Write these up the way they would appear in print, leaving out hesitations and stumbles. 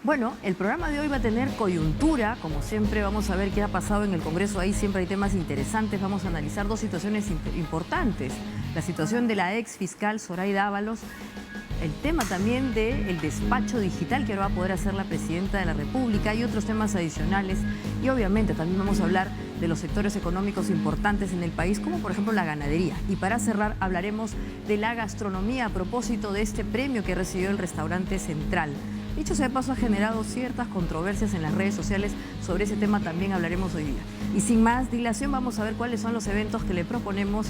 Bueno, el programa de hoy va a tener coyuntura, como siempre vamos a ver qué ha pasado en el Congreso, ahí siempre hay temas interesantes, vamos a analizar dos situaciones importantes, la situación de la ex fiscal Zoraida Ábalos, el tema también del despacho digital que ahora va a poder hacer la Presidenta de la República y otros temas adicionales, y obviamente también vamos a hablar de los sectores económicos importantes en el país, como por ejemplo la ganadería. Y para cerrar hablaremos de la gastronomía a propósito de este premio que recibió el Restaurante Central. Dicho sea de paso, ha generado ciertas controversias en las redes sociales. Sobre ese tema también hablaremos hoy día. Y sin más dilación, vamos a ver cuáles son los eventos que le proponemos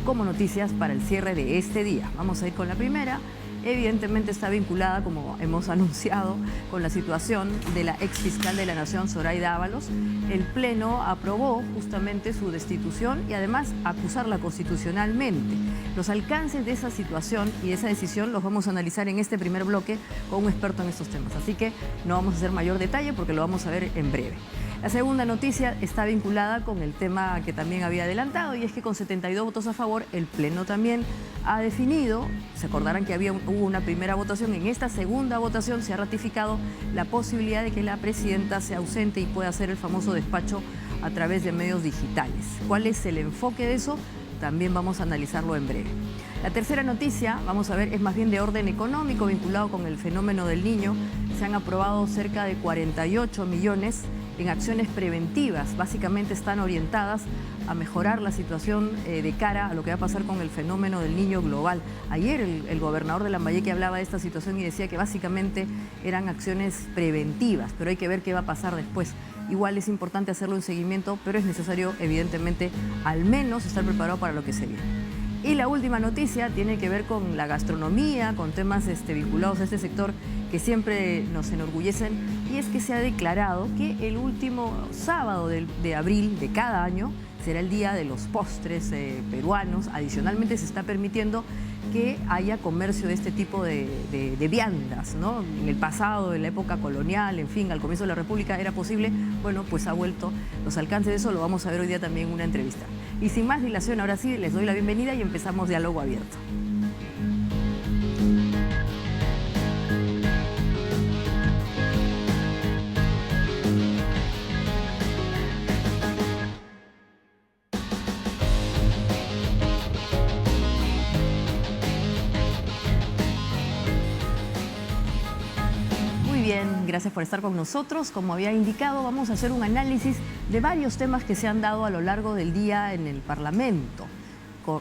como noticias para el cierre de este día. Vamos a ir con la primera. Evidentemente está vinculada, como hemos anunciado, con la situación de la ex fiscal de la Nación, Zoraida Ábalos. El Pleno aprobó justamente su destitución y además acusarla constitucionalmente. Los alcances de esa situación y de esa decisión los vamos a analizar en este primer bloque con un experto en estos temas. Así que no vamos a hacer mayor detalle porque lo vamos a ver en breve. La segunda noticia está vinculada con el tema que también había adelantado, y es que con 72 votos a favor, el Pleno también ha definido, se acordarán que hubo una primera votación, en esta segunda votación se ha ratificado la posibilidad de que la Presidenta se ausente y pueda hacer el famoso despacho a través de medios digitales. ¿Cuál es el enfoque de eso? También vamos a analizarlo en breve. La tercera noticia, vamos a ver, es más bien de orden económico vinculado con el fenómeno del Niño. Se han aprobado cerca de 48 millones en acciones preventivas. Básicamente están orientadas a mejorar la situación de cara a lo que va a pasar con el fenómeno del Niño global. Ayer el gobernador de Lambayeque hablaba de esta situación y decía que básicamente eran acciones preventivas, pero hay que ver qué va a pasar después. Igual es importante hacerlo en seguimiento, pero es necesario, evidentemente, al menos estar preparado para lo que se viene. Y la última noticia tiene que ver con la gastronomía, con temas vinculados a este sector que siempre nos enorgullecen, y es que se ha declarado que el último sábado de abril de cada año será el día de los postres peruanos. Adicionalmente se está permitiendo que haya comercio de este tipo de viandas, ¿no? En el pasado, en la época colonial, en fin, al comienzo de la República era posible. Bueno, pues ha vuelto. Los alcances de eso lo vamos a ver hoy día también en una entrevista. Y sin más dilación, ahora sí, les doy la bienvenida y empezamos Diálogo Abierto. Bien, gracias por estar con nosotros. Como había indicado, vamos a hacer un análisis de varios temas que se han dado a lo largo del día en el Parlamento.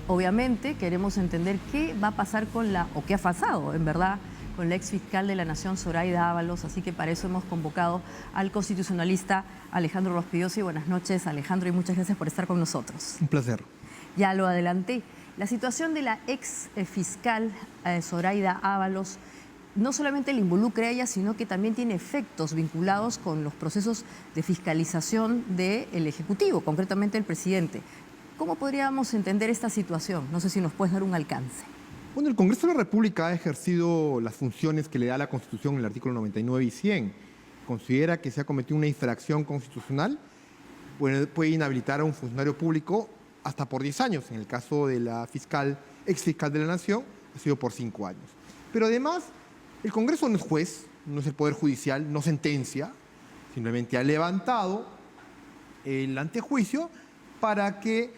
Obviamente queremos entender qué va a pasar o qué ha pasado, en verdad, con la ex fiscal de la Nación, Zoraida Ábalos. Así que para eso hemos convocado al constitucionalista Alejandro Rospigliosi. Buenas noches, Alejandro, y muchas gracias por estar con nosotros. Un placer. Ya lo adelanté. La situación de la ex fiscal Zoraida Ábalos no solamente le involucra a ella, sino que también tiene efectos vinculados con los procesos de fiscalización del Ejecutivo, concretamente el presidente. ¿Cómo podríamos entender esta situación? No sé si nos puedes dar un alcance. Bueno, el Congreso de la República ha ejercido las funciones que le da la Constitución en el artículo 99 y 100. Considera que se ha cometido una infracción constitucional, puede inhabilitar a un funcionario público hasta por 10 años. En el caso de la ex fiscal de la Nación, ha sido por 5 años. Pero además, el Congreso no es juez, no es el Poder Judicial, no sentencia, simplemente ha levantado el antejuicio para que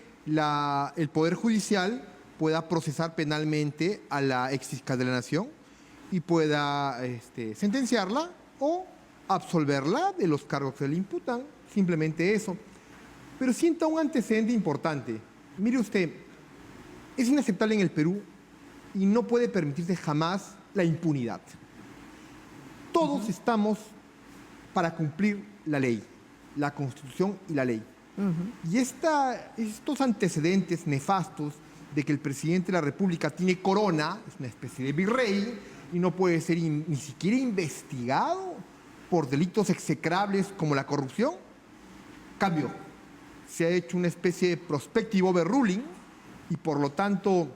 el Poder Judicial pueda procesar penalmente a la ex fiscal de la Nación y pueda sentenciarla o absolverla de los cargos que le imputan, simplemente eso. Pero sienta un antecedente importante. Mire usted, es inaceptable en el Perú y no puede permitirse jamás la impunidad. Todos estamos para cumplir la ley, la Constitución y la ley. Y estos antecedentes nefastos de que el presidente de la República tiene corona, es una especie de virrey, y no puede ser ni siquiera investigado por delitos execrables como la corrupción, cambio. Se ha hecho una especie de prospective overruling y por lo tanto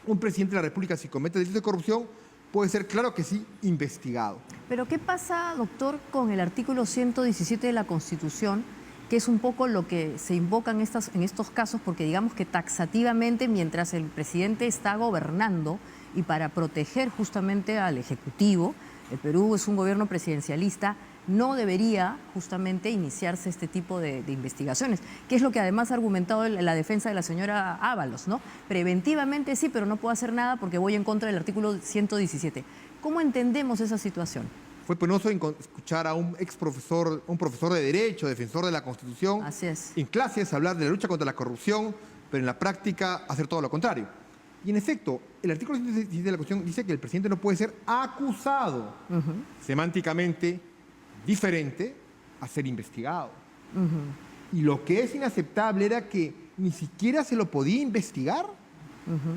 un presidente de la República, si comete delitos de corrupción, puede ser, claro que sí, investigado. Pero ¿qué pasa, doctor, con el artículo 117 de la Constitución, que es un poco lo que se invoca en estos casos? Porque digamos que taxativamente, mientras el presidente está gobernando y para proteger justamente al Ejecutivo, el Perú es un gobierno presidencialista, no debería justamente iniciarse este tipo de investigaciones, que es lo que además ha argumentado la defensa de la señora Ábalos, ¿no? Preventivamente sí, pero no puedo hacer nada porque voy en contra del artículo 117. ¿Cómo entendemos esa situación? Fue penoso escuchar a un un profesor de Derecho, defensor de la Constitución, Así es. en clases hablar de la lucha contra la corrupción, pero en la práctica hacer todo lo contrario. Y en efecto, el artículo 117 de la Constitución dice que el presidente no puede ser acusado, semánticamente diferente a ser investigado. Y lo que es inaceptable era que ni siquiera se lo podía investigar.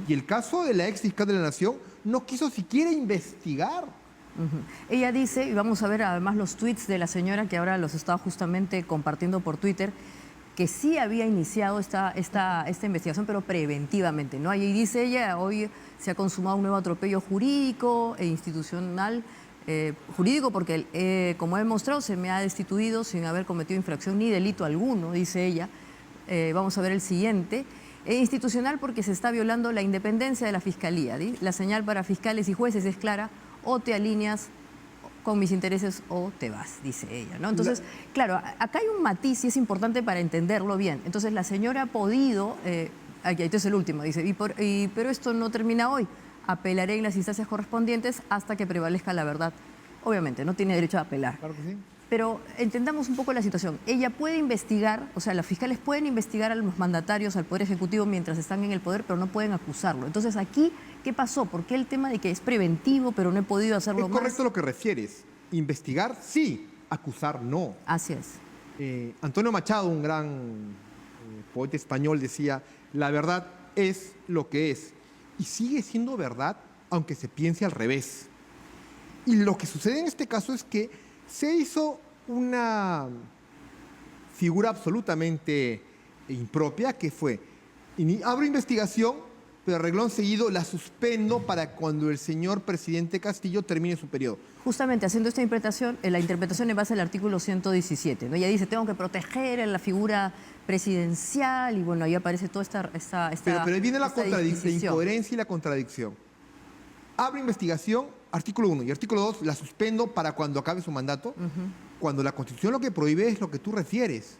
Y el caso de la ex fiscal de la Nación no quiso siquiera investigar. Ella dice, y vamos a ver además los tweets de la señora que ahora los estaba justamente compartiendo por Twitter, que sí había iniciado esta investigación, pero preventivamente, ¿no? Ahí dice ella, hoy se ha consumado un nuevo atropello jurídico e institucional, jurídico porque, como he mostrado, se me ha destituido sin haber cometido infracción ni delito alguno, dice ella. Vamos a ver el siguiente. Institucional porque se está violando la independencia de la Fiscalía. La señal para fiscales y jueces es clara: o te alineas con mis intereses o te vas, dice ella, ¿no? Entonces, claro, acá hay un matiz y es importante para entenderlo bien. Entonces, la señora ha podido, aquí este es el último, dice, pero esto no termina hoy. Apelaré en las instancias correspondientes hasta que prevalezca la verdad. Obviamente, no tiene derecho a apelar. Claro que sí. Pero entendamos un poco la situación. Ella puede investigar, o sea, los fiscales pueden investigar a los mandatarios, al Poder Ejecutivo mientras están en el poder, pero no pueden acusarlo. Entonces, aquí, ¿qué pasó? ¿Por qué el tema de que es preventivo, pero no he podido hacerlo más? Es correcto lo que refieres. Investigar, sí. Acusar, no. Así es. Antonio Machado, un gran poeta español, decía, la verdad es lo que es. Y sigue siendo verdad, aunque se piense al revés. Y lo que sucede en este caso es que se hizo una figura absolutamente impropia, que fue, abro investigación, pero a reglón seguido la suspendo para cuando el señor presidente Castillo termine su periodo. Justamente haciendo esta interpretación, la interpretación en base al artículo 117, ¿no? Ella dice, tengo que proteger a la figura presidencial, y bueno, ahí aparece toda esta pero ahí viene la disquisición. incoherencia y la contradicción. Abro investigación, artículo 1 y artículo 2, la suspendo para cuando acabe su mandato, cuando la Constitución lo que prohíbe es lo que tú refieres,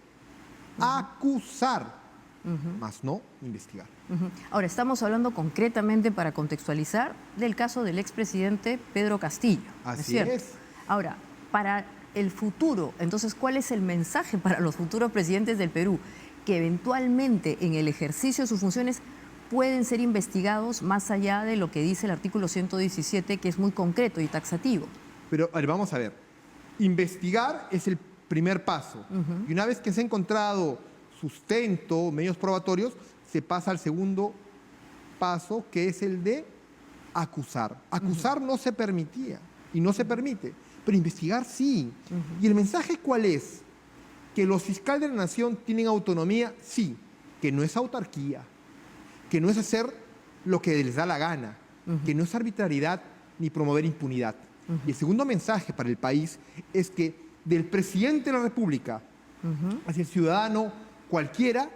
acusar, más no investigar. Ahora, estamos hablando concretamente, para contextualizar, del caso del expresidente Pedro Castillo. Así es. Ahora, para el futuro, entonces, ¿cuál es el mensaje para los futuros presidentes del Perú? Que eventualmente en el ejercicio de sus funciones pueden ser investigados más allá de lo que dice el artículo 117, que es muy concreto y taxativo. Pero vamos a ver, investigar es el primer paso. Y una vez que se ha encontrado sustento, medios probatorios, se pasa al segundo paso, que es el de acusar. Acusar no se permitía y no se permite, pero investigar sí. ¿Y el mensaje cuál es? Que los fiscales de la Nación tienen autonomía, sí, que no es autarquía, que no es hacer lo que les da la gana, que no es arbitrariedad ni promover impunidad. Y el segundo mensaje para el país es que del presidente de la República hacia el ciudadano cualquiera,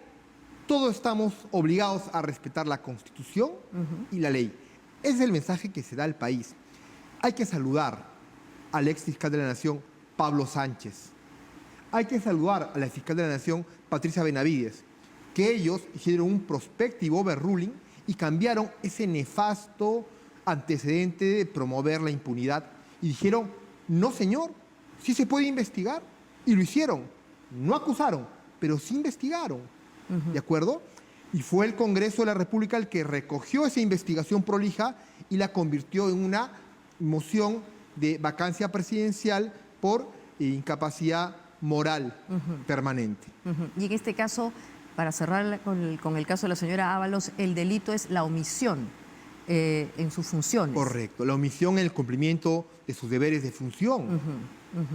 todos estamos obligados a respetar la Constitución y la ley. Ese es el mensaje que se da al país. Hay que saludar al ex fiscal de la Nación, Pablo Sánchez. Hay que saludar a la fiscal de la Nación, Patricia Benavides, que ellos hicieron un prospective overruling y cambiaron ese nefasto antecedente de promover la impunidad y dijeron, no señor, sí se puede investigar, y lo hicieron. No acusaron, pero sí investigaron, ¿de acuerdo? Y fue el Congreso de la República el que recogió esa investigación prolija y la convirtió en una moción de vacancia presidencial por incapacidad moral permanente. Y en este caso, para cerrar con el caso de la señora Ábalos, el delito es la omisión en sus funciones. Correcto, la omisión en el cumplimiento de sus deberes de función.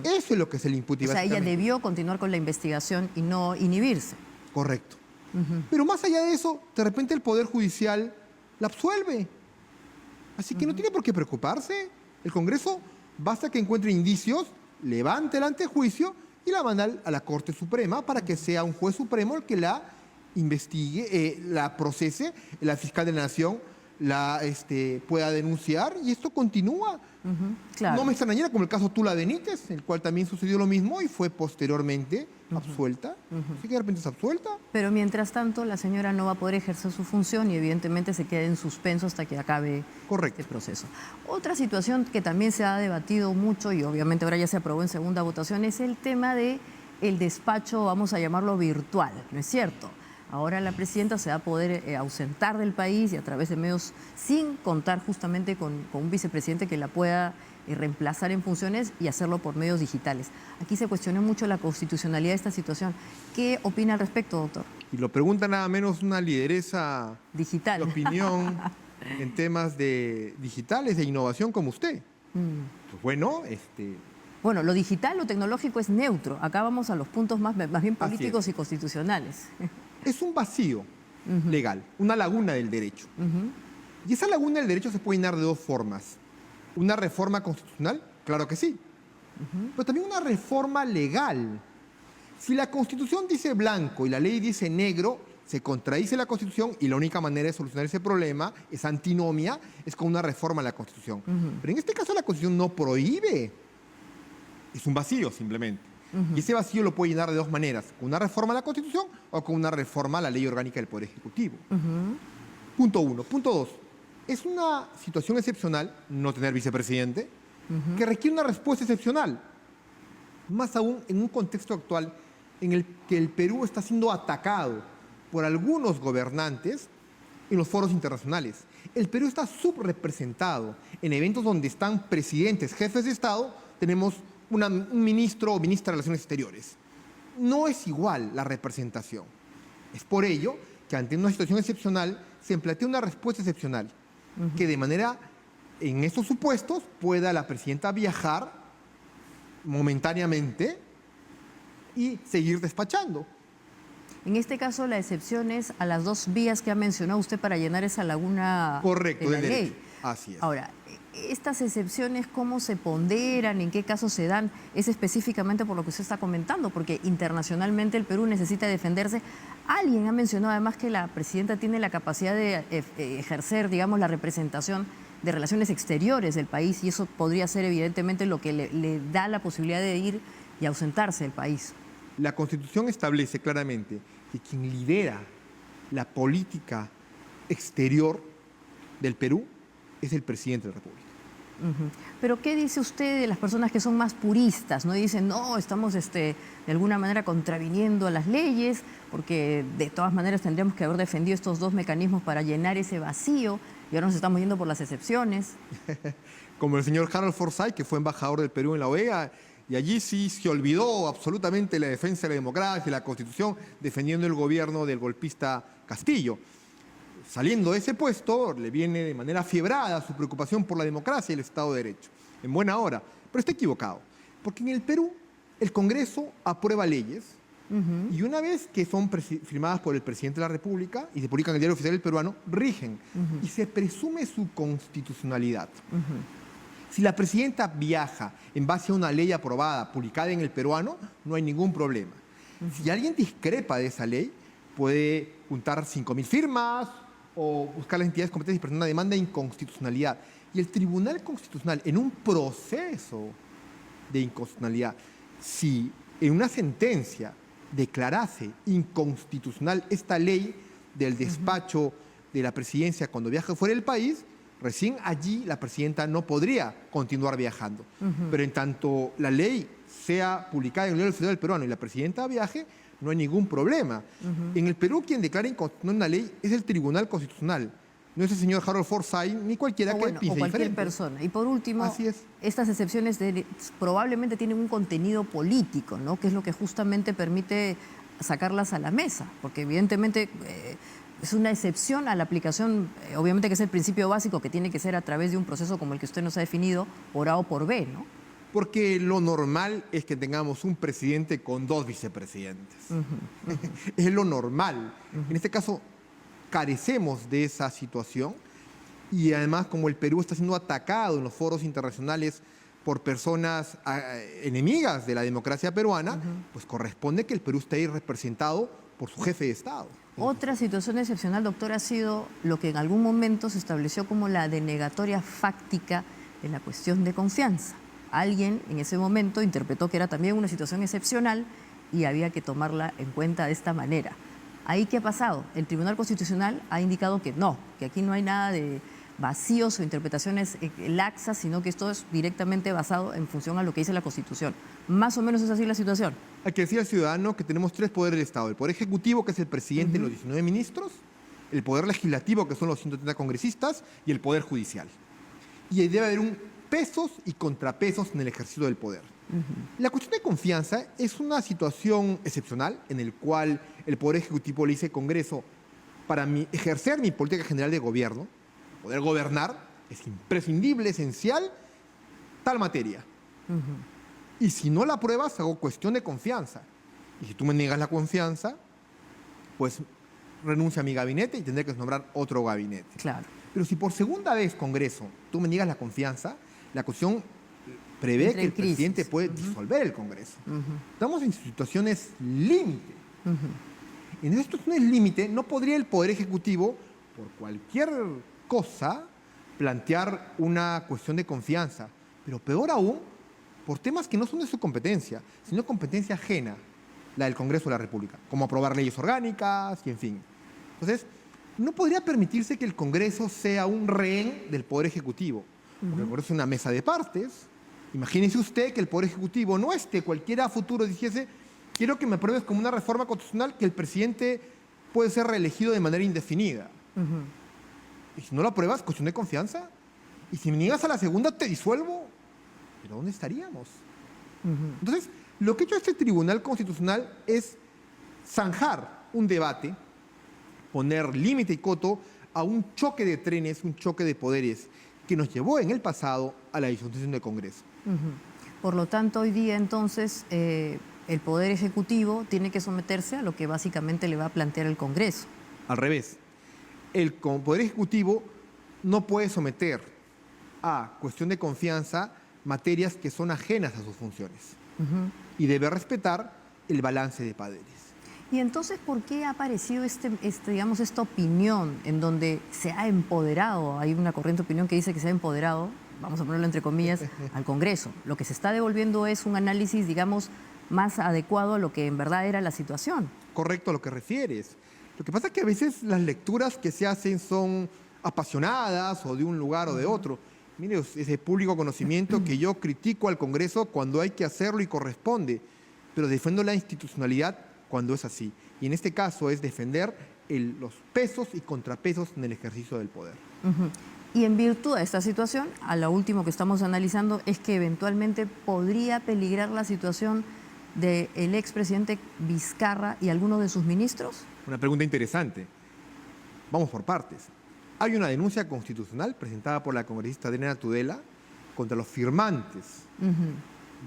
Eso es lo que se le imputa. O sea, ella debió continuar con la investigación y no inhibirse. Correcto. Pero más allá de eso, de repente el Poder Judicial la absuelve. Así que no tiene por qué preocuparse. El Congreso basta que encuentre indicios, levante el antejuicio y la manda a la Corte Suprema para que sea un juez supremo el que la investigue, la procese, la fiscal de la Nación, Patricia Benavides. Y la manda a la Corte Suprema para que sea un juez supremo el que la investigue, la procese, la fiscal de la Nación, Patricia Benavides. Y la manda a la Corte Suprema para que sea un juez supremo el que la investigue, la procese, la fiscal de la Nación, Patricia Benavides. pueda denunciar y esto continúa. Claro. No me extrañaría como el caso Tula Benítez, el cual también sucedió lo mismo y fue posteriormente absuelta. Así que de repente es absuelta. Pero mientras tanto, la señora no va a poder ejercer su función y evidentemente se queda en suspenso hasta que acabe este proceso. Otra situación que también se ha debatido mucho y obviamente ahora ya se aprobó en segunda votación es el tema de el despacho, vamos a llamarlo virtual, ¿no es cierto? Ahora la presidenta se va a poder ausentar del país y a través de medios sin contar justamente con un vicepresidente que la pueda reemplazar en funciones y hacerlo por medios digitales. Aquí se cuestionó mucho la constitucionalidad de esta situación. ¿Qué opina al respecto, doctor? Y lo pregunta nada menos una lideresa digital de opinión en temas de digitales, de innovación como usted. Pues bueno, Bueno, lo digital, lo tecnológico es neutro. Acá vamos a los puntos más bien políticos y constitucionales. Es un vacío legal, una laguna del derecho. Y esa laguna del derecho se puede llenar de dos formas. Una reforma constitucional, claro que sí, pero también una reforma legal. Si la Constitución dice blanco y la ley dice negro, se contradice la Constitución y la única manera de solucionar ese problema, esa antinomia, es con una reforma a la Constitución. Pero en este caso la Constitución no prohíbe. Es un vacío simplemente. Y ese vacío lo puede llenar de dos maneras, con una reforma a la Constitución o con una reforma a la Ley Orgánica del Poder Ejecutivo. Punto uno. Punto dos, es una situación excepcional no tener vicepresidente que requiere una respuesta excepcional. Más aún en un contexto actual en el que el Perú está siendo atacado por algunos gobernantes en los foros internacionales. El Perú está subrepresentado en eventos donde están presidentes, jefes de Estado, tenemos un ministro o ministra de Relaciones Exteriores. No es igual la representación. Es por ello que ante una situación excepcional se plantea una respuesta excepcional, que de manera, en estos supuestos, pueda la presidenta viajar momentáneamente y seguir despachando. En este caso, la excepción es a las dos vías que ha mencionado usted para llenar esa laguna Correcto, de la del ley. derecho. Así es. Ahora, estas excepciones, ¿cómo se ponderan? ¿En qué casos se dan? Es específicamente por lo que usted está comentando, porque internacionalmente el Perú necesita defenderse. Alguien ha mencionado además que la presidenta tiene la capacidad de ejercer, digamos, la representación de relaciones exteriores del país y eso podría ser evidentemente lo que le da la posibilidad de ir y ausentarse del país. La Constitución establece claramente que quien lidera la política exterior del Perú es el presidente de la República. Pero ¿qué dice usted de las personas que son más puristas? ¿No? Dicen, no, estamos de alguna manera contraviniendo a las leyes, porque de todas maneras tendríamos que haber defendido estos dos mecanismos para llenar ese vacío y ahora nos estamos yendo por las excepciones. Como el señor Harold Forsyth, que fue embajador del Perú en la OEA, y allí sí se olvidó absolutamente la defensa de la democracia y la Constitución, defendiendo el gobierno del golpista Castillo. Saliendo de ese puesto, le viene de manera fiebrada su preocupación por la democracia y el Estado de Derecho. En buena hora. Pero está equivocado. Porque en el Perú, el Congreso aprueba leyes y una vez que son firmadas por el presidente de la República y se publican en el Diario Oficial del Peruano, rigen y se presume su constitucionalidad. Si la presidenta viaja en base a una ley aprobada, publicada en el peruano, no hay ningún problema. Si alguien discrepa de esa ley, puede juntar 5.000 firmas o buscar las entidades competentes y presentar una demanda de inconstitucionalidad. Y el Tribunal Constitucional, en un proceso de inconstitucionalidad, si en una sentencia declarase inconstitucional esta ley del despacho de la presidencia cuando viaja fuera del país, recién allí la presidenta no podría continuar viajando. Pero en tanto la ley sea publicada en el Diario Oficial del Peruano y la presidenta viaje, no hay ningún problema. En el Perú quien declara inconstitucional una ley es el Tribunal Constitucional. No es el señor Harold Forsyth ni cualquiera que piense o cualquier diferente. persona. Y por último, Así es. estas excepciones probablemente tienen un contenido político, ¿no? Que es lo que justamente permite sacarlas a la mesa, porque evidentemente es una excepción a la aplicación, obviamente que es el principio básico que tiene que ser a través de un proceso como el que usted nos ha definido, por A o por B, ¿no? Porque lo normal es que tengamos un presidente con dos vicepresidentes. Es lo normal. En este caso, carecemos de esa situación y además como el Perú está siendo atacado en los foros internacionales por personas enemigas de la democracia peruana, pues corresponde que el Perú esté ahí representado por su jefe de Estado. Otra situación excepcional, doctor, ha sido lo que en algún momento se estableció como la denegatoria fáctica de la cuestión de confianza. Alguien en ese momento interpretó que era también una situación excepcional y había que tomarla en cuenta de esta manera. ¿Ahí qué ha pasado? El Tribunal Constitucional ha indicado que no, que aquí no hay nada de vacíos o interpretaciones laxas, sino que esto es directamente basado en función a lo que dice la Constitución. Más o menos es así la situación. Hay que decir al ciudadano que tenemos tres poderes del Estado. El poder ejecutivo, que es el presidente y los 19 ministros, el poder legislativo, que son los 130 congresistas, y el poder judicial. Y ahí debe haber pesos y contrapesos en el ejercicio del poder. La cuestión de confianza es una situación excepcional en el cual el poder ejecutivo le dice al Congreso, para ejercer mi política general de gobierno, poder gobernar, es imprescindible, esencial, tal materia. Y si no la apruebas, hago cuestión de confianza. Y si tú me niegas la confianza, pues renuncia a mi gabinete y tendré que nombrar otro gabinete. Claro. Pero si por segunda vez, Congreso, tú me niegas la confianza, la Constitución prevé que el presidente puede disolver el Congreso. Estamos en situaciones límite. En esas situaciones límite no podría el Poder Ejecutivo, por cualquier cosa, plantear una cuestión de confianza. Pero peor aún, por temas que no son de su competencia, sino competencia ajena, la del Congreso de la República, como aprobar leyes orgánicas y en fin. Entonces, no podría permitirse que el Congreso sea un rehén del Poder Ejecutivo, porque el Congreso es una mesa de partes. Imagínese usted que el Poder Ejecutivo no cualquiera a futuro dijese, quiero que me apruebes como una reforma constitucional que el presidente puede ser reelegido de manera indefinida. Y si no lo apruebas, cuestión de confianza. Y si me niegas a la segunda, te disuelvo. ¿Pero dónde estaríamos? Entonces, lo que ha hecho este Tribunal Constitucional es zanjar un debate, poner límite y coto a un choque de trenes, un choque de poderes que nos llevó en el pasado a la disolución del Congreso. Por lo tanto, hoy día entonces el Poder Ejecutivo tiene que someterse a lo que básicamente le va a plantear el Congreso. Al revés, el Poder Ejecutivo no puede someter a cuestión de confianza materias que son ajenas a sus funciones y debe respetar el balance de poderes. Y entonces, ¿por qué ha aparecido digamos, esta opinión en donde se ha empoderado? Hay una corriente de opinión que dice que se ha empoderado, vamos a ponerlo entre comillas, al Congreso. Lo que se está devolviendo es un análisis, digamos, más adecuado a lo que en verdad era la situación. Correcto a lo que refieres. Lo que pasa es que a veces las lecturas que se hacen son apasionadas o de un lugar o de otro. Mire, es de público conocimiento que yo critico al Congreso cuando hay que hacerlo y corresponde, pero defiendo la institucionalidad cuando es así. Y en este caso es defender los pesos y contrapesos en el ejercicio del poder. Y en virtud de esta situación, a lo último que estamos analizando es que eventualmente podría peligrar la situación del expresidente Vizcarra y algunos de sus ministros. Una pregunta interesante. Vamos por partes. Hay una denuncia constitucional presentada por la congresista Adriana Tudela contra los firmantes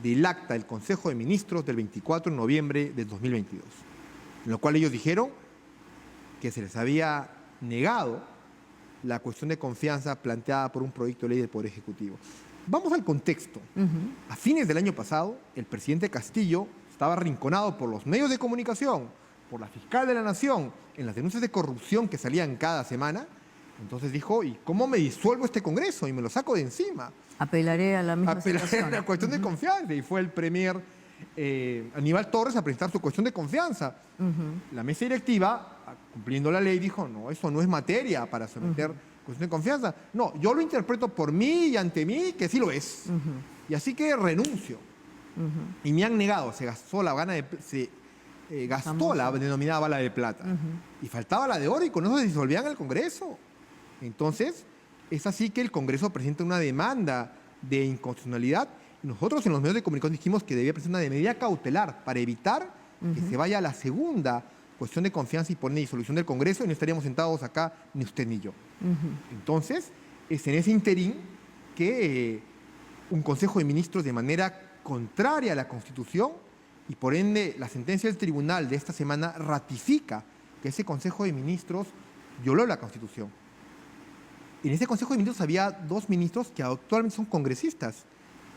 del acta del Consejo de Ministros del 24 de noviembre del 2022, en lo cual ellos dijeron que se les había negado la cuestión de confianza planteada por un proyecto de ley del Poder Ejecutivo. Vamos al contexto. A fines del año pasado, el presidente Castillo estaba arrinconado por los medios de comunicación, por la fiscal de la Nación, en las denuncias de corrupción que salían cada semana. Entonces dijo, ¿y cómo me disuelvo este Congreso? Y me lo saco de encima. Apelaré a la misma situación. Apelaré a la cuestión de confianza. Y fue el premier Aníbal Torres a presentar su cuestión de confianza. La mesa directiva, cumpliendo la ley, dijo, no, eso no es materia para someter cuestión de confianza. No, yo lo interpreto por mí y ante mí que sí lo es. Y así que renuncio. Y me han negado, se gastó la denominada bala de plata. Y faltaba la de oro y con eso se disolvían el Congreso. Entonces, es así que el Congreso presenta una demanda de inconstitucionalidad. Nosotros en los medios de comunicación dijimos que debía presentar una medida cautelar para evitar que se vaya a la segunda cuestión de confianza y poner disolución del Congreso y no estaríamos sentados acá ni usted ni yo. Entonces, es en ese interín que un Consejo de Ministros de manera contraria a la Constitución y por ende la sentencia del tribunal de esta semana ratifica que ese Consejo de Ministros violó la Constitución. En ese Consejo de Ministros había dos ministros que actualmente son congresistas,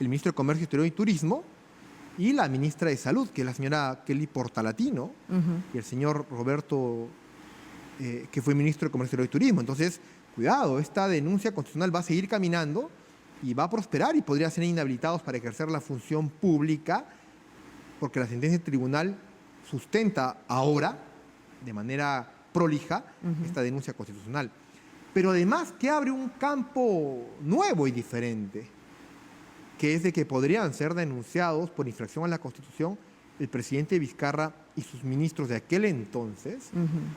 el ministro de Comercio Exterior y Turismo y la ministra de Salud, que es la señora Kelly Portalatino, y el señor Roberto, que fue ministro de Comercio y Turismo. Entonces, cuidado, esta denuncia constitucional va a seguir caminando y va a prosperar y podría ser inhabilitados para ejercer la función pública, porque la sentencia del tribunal sustenta ahora, de manera prolija, esta denuncia constitucional. Pero además que abre un campo nuevo y diferente, que es de que podrían ser denunciados por infracción a la Constitución el presidente Vizcarra y sus ministros de aquel entonces,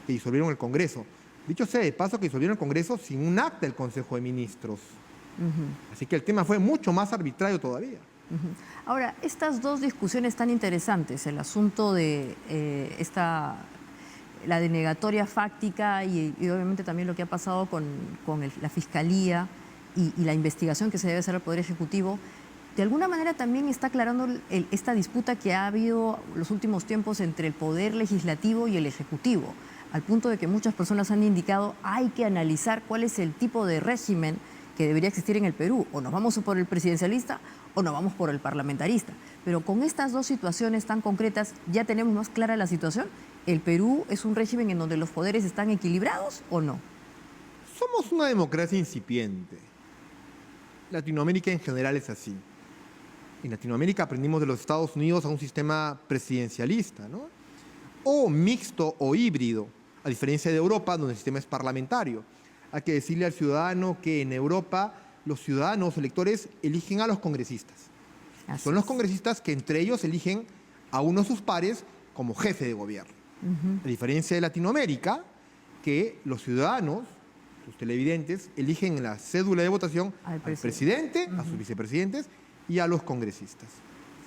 que disolvieron el Congreso. Dicho sea de paso, que disolvieron el Congreso sin un acta del Consejo de Ministros. Así que el tema fue mucho más arbitrario todavía. Ahora, estas dos discusiones tan interesantes, el asunto de la denegatoria fáctica y obviamente también lo que ha pasado con la Fiscalía y la investigación que se debe hacer al Poder Ejecutivo, de alguna manera también está aclarando esta disputa que ha habido los últimos tiempos entre el Poder Legislativo y el Ejecutivo, al punto de que muchas personas han indicado hay que analizar cuál es el tipo de régimen que debería existir en el Perú. O nos vamos por el presidencialista o nos vamos por el parlamentarista. Pero con estas dos situaciones tan concretas, ¿ya tenemos más clara la situación? ¿El Perú es un régimen en donde los poderes están equilibrados o no? Somos una democracia incipiente. Latinoamérica en general es así. En Latinoamérica aprendimos de los Estados Unidos a un sistema presidencialista, ¿no? O mixto o híbrido, a diferencia de Europa, donde el sistema es parlamentario. Hay que decirle al ciudadano que en Europa los ciudadanos electores eligen a los congresistas. Son los congresistas que entre ellos eligen a uno de sus pares como jefe de gobierno. A diferencia de Latinoamérica, que los ciudadanos, los televidentes, eligen en la cédula de votación al presidente, a sus vicepresidentes y a los congresistas,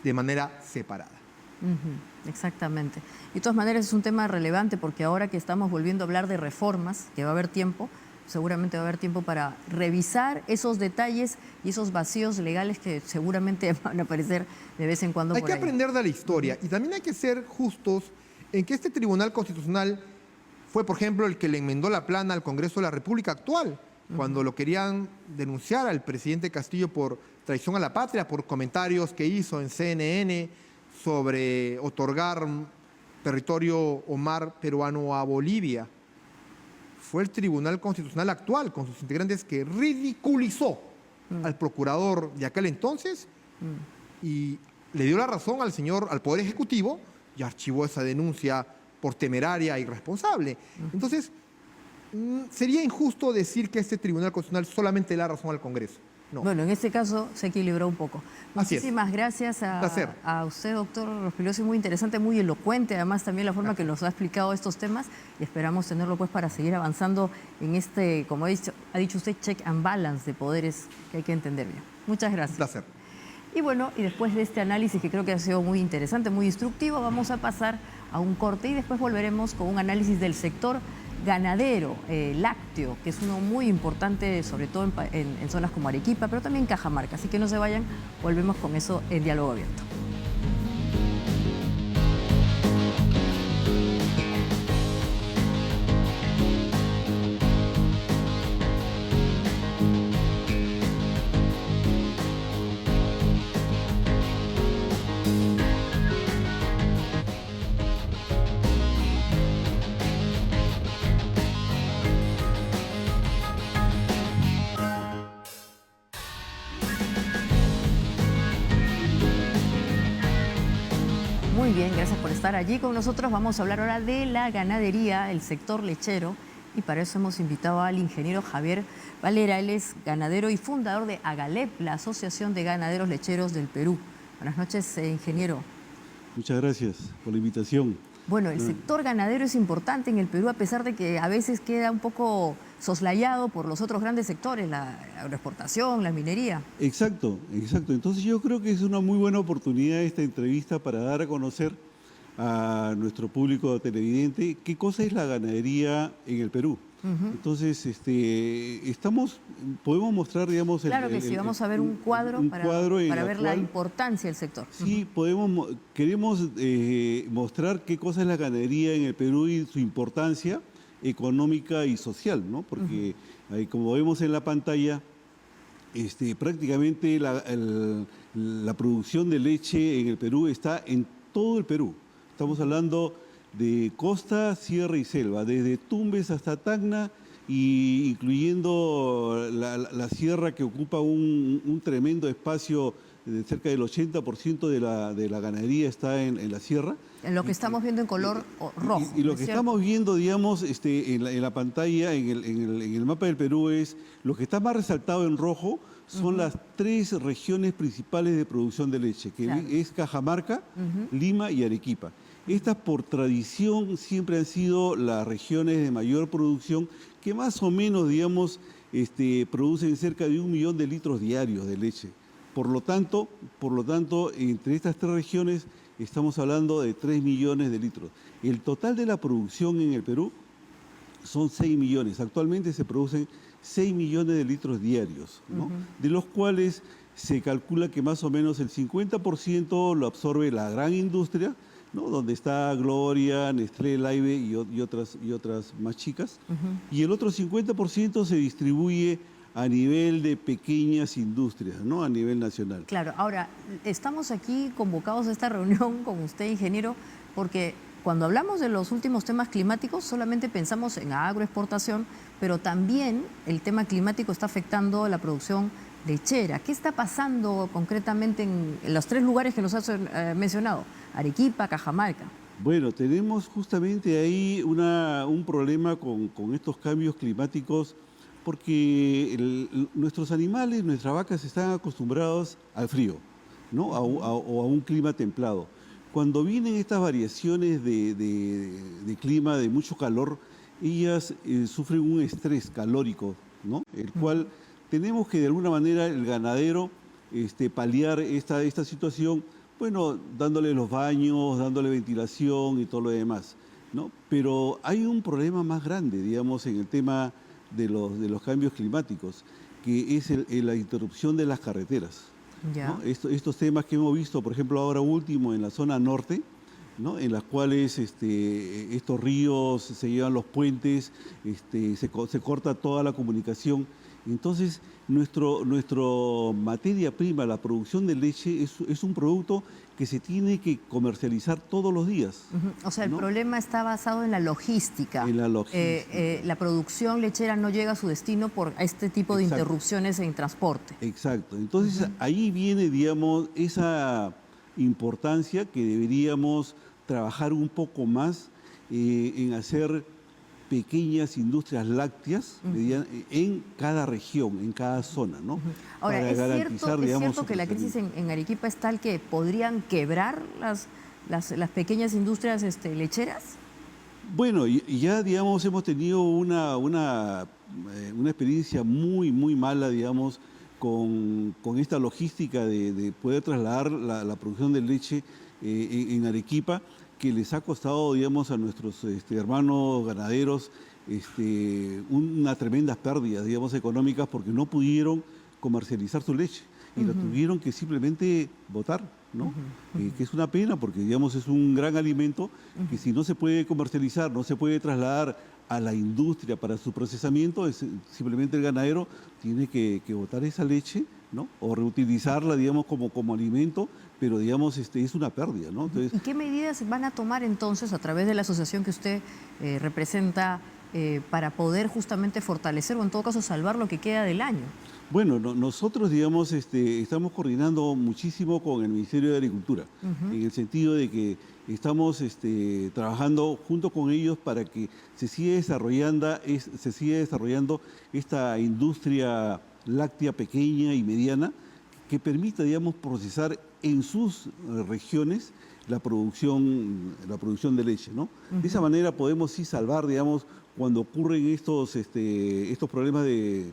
de manera separada. Exactamente. Y de todas maneras es un tema relevante porque ahora que estamos volviendo a hablar de reformas, que va a haber tiempo, seguramente va a haber tiempo para revisar esos detalles y esos vacíos legales que seguramente van a aparecer de vez en cuando. Hay que aprender de la historia y también hay que ser justos en que este Tribunal Constitucional fue, por ejemplo, el que le enmendó la plana al Congreso de la República actual, cuando lo querían denunciar al presidente Castillo por traición a la patria, por comentarios que hizo en CNN sobre otorgar territorio o mar peruano a Bolivia. Fue el Tribunal Constitucional actual, con sus integrantes, que ridiculizó al procurador de aquel entonces y le dio la razón al Poder Ejecutivo y archivó esa denuncia por temeraria e irresponsable. Entonces, sería injusto decir que este Tribunal Constitucional solamente le da razón al Congreso. No. Bueno, en este caso se equilibró un poco. Muchísimas gracias a usted, doctor Rospigliosi, muy interesante, muy elocuente, además también la forma que nos ha explicado estos temas y esperamos tenerlo pues para seguir avanzando en este, como ha dicho usted, check and balance de poderes que hay que entender bien. Muchas gracias. Un placer. Y bueno, y después de este análisis que creo que ha sido muy interesante, muy instructivo, vamos a pasar a un corte y después volveremos con un análisis del sector ganadero, lácteo, que es uno muy importante, sobre todo en zonas como Arequipa, pero también Cajamarca. Así que no se vayan, volvemos con eso en Diálogo Abierto. Muy bien, gracias por estar allí con nosotros. Vamos a hablar ahora de la ganadería, el sector lechero, y para eso hemos invitado al ingeniero Javier Valera. Él es ganadero y fundador de AGALEP, la Asociación de Ganaderos Lecheros del Perú. Buenas noches, ingeniero. Muchas gracias por la invitación. Bueno, el sector ganadero es importante en el Perú, a pesar de que a veces queda un poco soslayado por los otros grandes sectores, la agroexportación, la minería. Exacto, exacto. Entonces yo creo que es una muy buena oportunidad esta entrevista para dar a conocer a nuestro público televidente qué cosa es la ganadería en el Perú. Entonces, podemos mostrar, digamos... Claro que sí, vamos a ver un cuadro para ver la importancia del sector. Sí, queremos mostrar qué cosa es la ganadería en el Perú y su importancia económica y social, ¿no? Porque como vemos en la pantalla, prácticamente La producción de leche en el Perú está en todo el Perú. Estamos hablando de costa, sierra y selva, desde Tumbes hasta Tacna, y incluyendo la sierra, que ocupa un tremendo espacio, de cerca del 80% de la ganadería está en la sierra. En lo que estamos viendo en color rojo. Y lo ¿es que cierto? estamos viendo, digamos, en la pantalla, en el mapa del Perú, es lo que está más resaltado en rojo son las 3 regiones principales de producción de leche, que Claro. es Cajamarca, Lima y Arequipa. Estas, por tradición, siempre han sido las regiones de mayor producción, que más o menos, digamos, producen cerca de 1 millón de litros diarios de leche. Por lo tanto, entre estas 3 regiones estamos hablando de 3 millones de litros. El total de la producción en el Perú son 6 millones. Actualmente se producen 6 millones de litros diarios, ¿no? De los cuales se calcula que más o menos el 50% lo absorbe la gran industria, ¿no? Donde está Gloria, Nestlé, Laibe y otras más chicas. Y el otro 50% se distribuye a nivel de pequeñas industrias, ¿no? A nivel nacional. Claro, ahora, estamos aquí convocados a esta reunión con usted, ingeniero, porque cuando hablamos de los últimos temas climáticos solamente pensamos en agroexportación, pero también el tema climático está afectando la producción lechera. ¿Qué está pasando concretamente en los 3 lugares que nos has mencionado? Arequipa, Cajamarca. Bueno, tenemos justamente ahí un problema con estos cambios climáticos, porque nuestros animales, nuestras vacas están acostumbrados al frío, ¿no? O a un clima templado. Cuando vienen estas variaciones de clima, de mucho calor, ellas sufren un estrés calórico, ¿no? El cual tenemos que, de alguna manera, el ganadero paliar esta situación, bueno, dándole los baños, dándole ventilación y todo lo demás, ¿no? Pero hay un problema más grande, digamos, en el tema de los cambios climáticos, que es la interrupción de las carreteras, ¿no? Estos temas que hemos visto, por ejemplo, ahora último en la zona norte, ¿no? En las cuales estos ríos se llevan los puentes, se corta toda la comunicación. Entonces, nuestro materia prima, la producción de leche, es un producto que se tiene que comercializar todos los días. O sea, el ¿no? problema está basado en la logística. En la logística. La producción lechera no llega a su destino por este tipo de Exacto. interrupciones en transporte. Exacto. Entonces, ahí viene, digamos, esa importancia que deberíamos trabajar un poco más en hacer pequeñas industrias lácteas en cada región, en cada zona, ¿no? Ahora, Para ¿es garantizar, digamos, cierto que la crisis en Arequipa es tal que podrían quebrar las pequeñas industrias lecheras? Bueno, y ya, digamos, hemos tenido una experiencia muy, muy mala, digamos, con esta logística de poder trasladar la producción de leche en Arequipa, que les ha costado, digamos, a nuestros hermanos ganaderos unas tremendas pérdidas, digamos, económicas, porque no pudieron comercializar su leche y la tuvieron que simplemente botar, ¿no? Que es una pena, porque, digamos, es un gran alimento que, si no se puede comercializar, no se puede trasladar a la industria para su procesamiento, simplemente el ganadero tiene que botar esa leche, ¿no? O reutilizarla, digamos, como alimento, pero, digamos, es una pérdida, ¿no? Entonces, ¿Y qué medidas van a tomar entonces a través de la asociación que usted representa para poder justamente fortalecer o en todo caso salvar lo que queda del año? bueno, nosotros, digamos, estamos coordinando muchísimo con el Ministerio de Agricultura, en el sentido de que estamos trabajando junto con ellos para que se siga desarrollando esta industria láctea pequeña y mediana, que permita, digamos, procesar en sus regiones la producción de leche, ¿no? De esa manera podemos sí salvar, digamos, cuando ocurren estos problemas de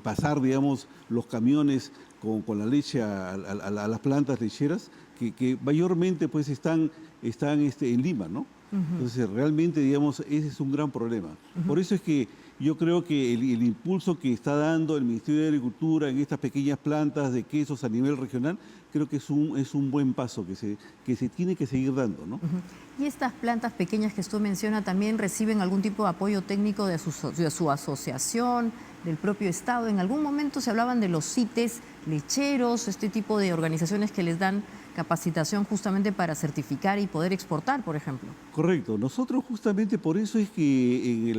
pasar, digamos, los camiones con la leche a las plantas lecheras, que mayormente pues están en Lima, ¿no? Entonces, realmente, digamos, ese es un gran problema. Por eso es que yo creo que el impulso que está dando el Ministerio de Agricultura en estas pequeñas plantas de quesos a nivel regional creo que es un buen paso que se tiene que seguir dando, ¿no? ¿Y estas plantas pequeñas que usted menciona también reciben algún tipo de apoyo técnico de su asociación, del propio Estado? En algún momento se hablaban de los CITES lecheros, este tipo de organizaciones que les dan capacitación justamente para certificar y poder exportar, por ejemplo. Correcto. Nosotros justamente por eso es que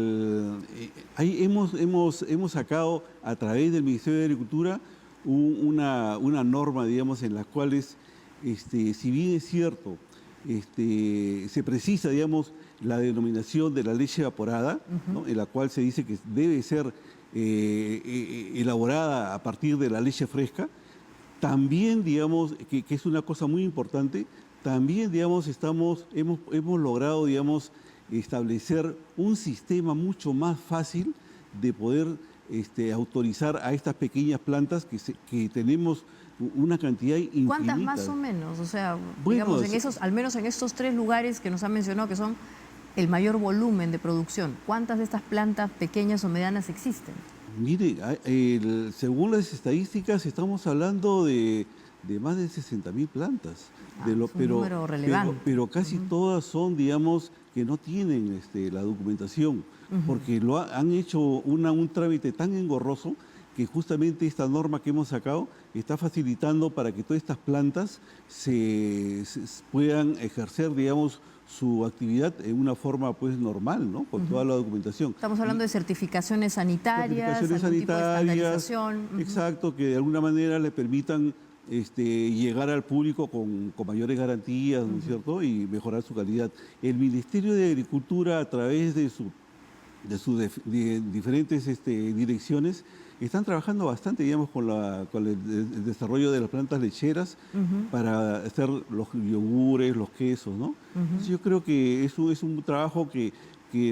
ahí hemos sacado a través del Ministerio de Agricultura una norma, digamos, en las cuales, si bien es cierto, se precisa, digamos, la denominación de la leche evaporada, ¿no? En la cual se dice que debe ser elaborada a partir de la leche fresca. También, digamos, que es una cosa muy importante, también, digamos, hemos logrado, digamos, establecer un sistema mucho más fácil de poder autorizar a estas pequeñas plantas que tenemos una cantidad infinita. ¿Cuántas más o menos? O sea, bueno, digamos, al menos en estos 3 lugares que nos han mencionado que son el mayor volumen de producción, ¿cuántas de estas plantas pequeñas o medianas existen? Mire, según las estadísticas estamos hablando de más de 60.000 plantas. Es un número relevante. Pero casi todas son, digamos, que no tienen la documentación, porque han hecho un trámite tan engorroso que justamente esta norma que hemos sacado está facilitando para que todas estas plantas se puedan ejercer, digamos, su actividad en una forma pues normal, ¿no? Con toda la documentación. Estamos hablando de certificaciones sanitarias, algún tipo de estandarización. Exacto, que de alguna manera le permitan llegar al público con mayores garantías, ¿no es cierto? Y mejorar su calidad. El Ministerio de Agricultura, a través de diferentes direcciones, están trabajando bastante, digamos, con el desarrollo de las plantas lecheras para hacer los yogures, los quesos, ¿no? Entonces yo creo que eso es un trabajo que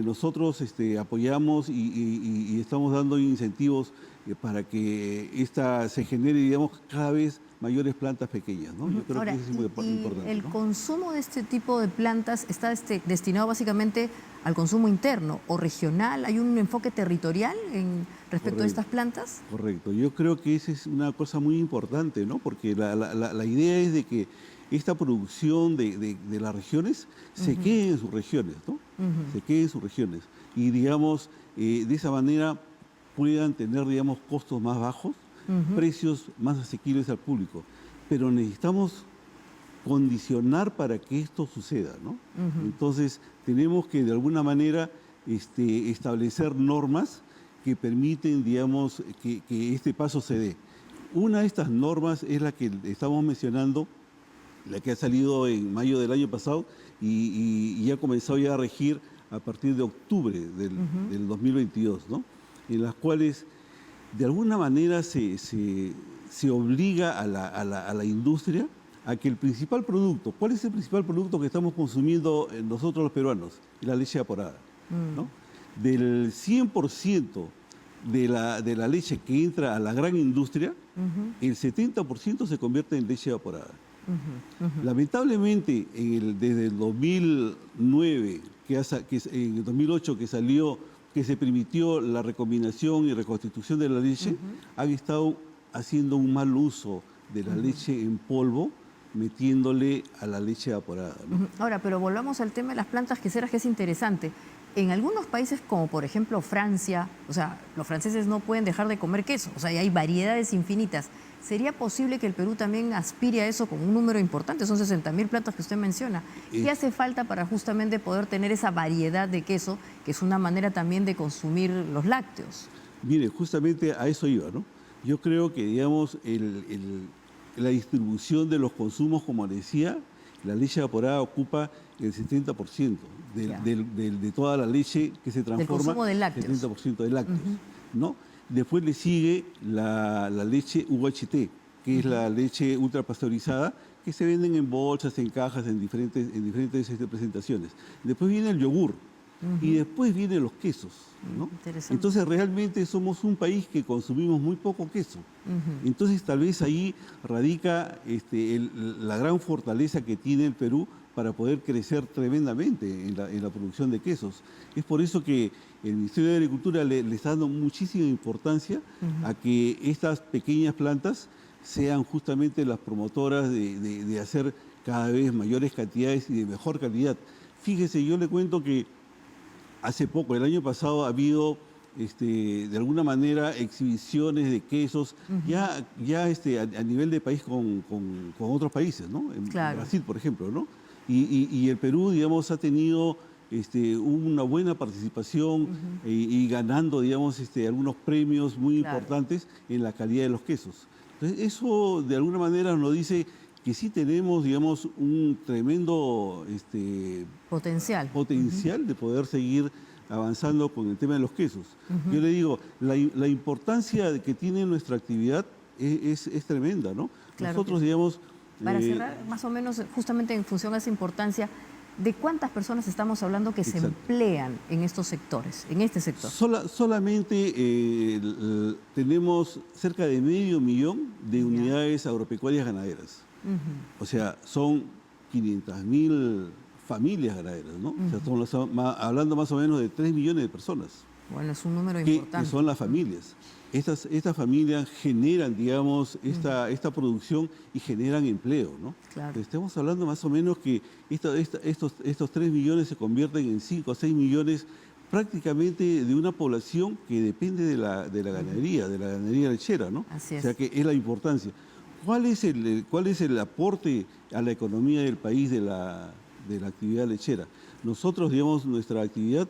nosotros apoyamos y estamos dando incentivos para que se genere, digamos, cada vez mayores plantas pequeñas, ¿no? Yo creo Ahora, que eso es muy importante. ¿el ¿no? consumo de este tipo de plantas está destinado básicamente al consumo interno o regional? ¿Hay un enfoque territorial respecto a estas plantas? Correcto. Yo creo que esa es una cosa muy importante, ¿no? Porque la idea es de que esta producción de las regiones se quede en sus regiones, ¿no? Se quede en sus regiones. Y, digamos, de esa manera puedan tener, digamos, costos más bajos, precios más asequibles al público. Pero necesitamos condicionar para que esto suceda, ¿no? Entonces, tenemos que de alguna manera establecer normas que permiten, digamos, que este paso se dé. Una de estas normas es la que estamos mencionando, la que ha salido en mayo del año pasado y ha comenzado ya a regir a partir de octubre del 2022, ¿no? En las cuales de alguna manera se obliga a la industria a que el principal producto, ¿cuál es el principal producto que estamos consumiendo nosotros los peruanos? La leche evaporada, ¿no? Del 100% de la leche que entra a la gran industria, el 70% se convierte en leche evaporada. Lamentablemente, desde el 2009, en el 2008 que se permitió la recombinación y reconstitución de la leche, han estado haciendo un mal uso de la leche en polvo, metiéndole a la leche evaporada, ¿no? Ahora, pero volvamos al tema de las plantas queseras, que es interesante. En algunos países, como por ejemplo Francia, o sea, los franceses no pueden dejar de comer queso, o sea, hay variedades infinitas. ¿Sería posible que el Perú también aspire a eso con un número importante? Son 60.000 plantas que usted menciona. ¿Qué hace falta para justamente poder tener esa variedad de queso, que es una manera también de consumir los lácteos? Mire, justamente a eso iba, ¿no? Yo creo que, digamos, la distribución de los consumos, como decía, la leche evaporada ocupa el 70% de toda la leche que se transforma. Del consumo de lácteos. 70% de lácteos, ¿no? Después le sigue la leche UHT, que es la leche ultrapasteurizada, que se venden en bolsas, en cajas, en diferentes presentaciones. Después viene el yogur y después vienen los quesos, ¿no? Entonces realmente somos un país que consumimos muy poco queso. Entonces tal vez ahí radica la gran fortaleza que tiene el Perú para poder crecer tremendamente en la producción de quesos. Es por eso que el Ministerio de Agricultura le está dando muchísima importancia a que estas pequeñas plantas sean justamente las promotoras de hacer cada vez mayores cantidades y de mejor calidad. Fíjese, yo le cuento que hace poco, el año pasado, ha habido de alguna manera exhibiciones de quesos ya a nivel de país con otros países, ¿no? En Brasil, por ejemplo, ¿no? Y el Perú, digamos, ha tenido una buena participación y ganando, digamos, algunos premios muy importantes en la calidad de los quesos. Entonces, eso de alguna manera nos dice que sí tenemos, digamos, un tremendo potencial de poder seguir avanzando con el tema de los quesos. Yo le digo, la importancia que tiene nuestra actividad es tremenda, ¿no? Claro. Nosotros, digamos... Para cerrar, más o menos, justamente en función a esa importancia, ¿de cuántas personas estamos hablando que se emplean en estos sectores, en este sector? Solamente tenemos cerca de 500.000 de unidades agropecuarias ganaderas. O sea, son 500.000 familias ganaderas, ¿no? O sea, estamos hablando más o menos de 3 millones de personas. Bueno, es un número importante. Que son las familias. Estas familias generan, digamos, esta producción y generan empleo, ¿no? Claro. Estamos hablando más o menos que estos 3 millones se convierten en 5 o 6 millones prácticamente de una población que depende de la ganadería lechera, ¿no? Así es. O sea que es la importancia. ¿Cuál es el aporte a la economía del país de la actividad lechera? Nosotros, digamos, nuestra actividad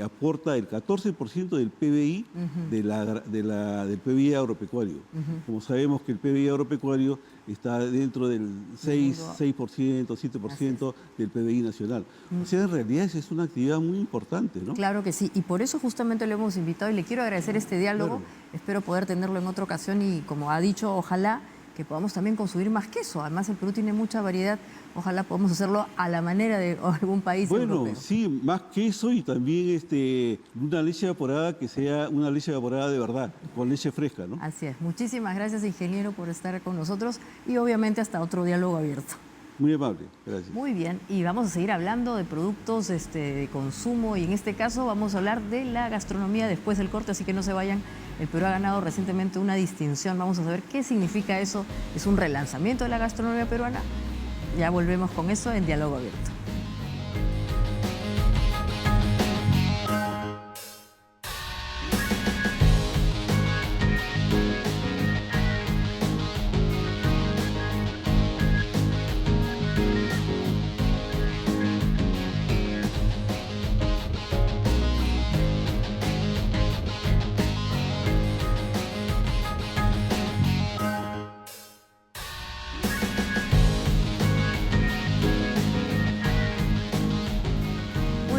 aporta el 14% del PBI del PBI agropecuario. Como sabemos que el PBI agropecuario está dentro del 6%, 7% del PBI nacional. O sea, en realidad es una actividad muy importante, ¿no? Claro que sí, y por eso justamente lo hemos invitado y le quiero agradecer este diálogo. Claro. Espero poder tenerlo en otra ocasión y, como ha dicho, ojalá que podamos también consumir más queso. Además, el Perú tiene mucha variedad. Ojalá podamos hacerlo a la manera de algún país europeo. Bueno, sí, más queso y también una leche evaporada que sea una leche evaporada de verdad, con leche fresca, ¿no? Así es. Muchísimas gracias, ingeniero, por estar con nosotros y obviamente hasta otro diálogo abierto. Muy amable, gracias. Muy bien, y vamos a seguir hablando de productos de consumo y en este caso vamos a hablar de la gastronomía después del corte, así que no se vayan. El Perú ha ganado recientemente una distinción, vamos a saber qué significa eso. ¿Es un relanzamiento de la gastronomía peruana? Ya volvemos con eso en Diálogo Abierto.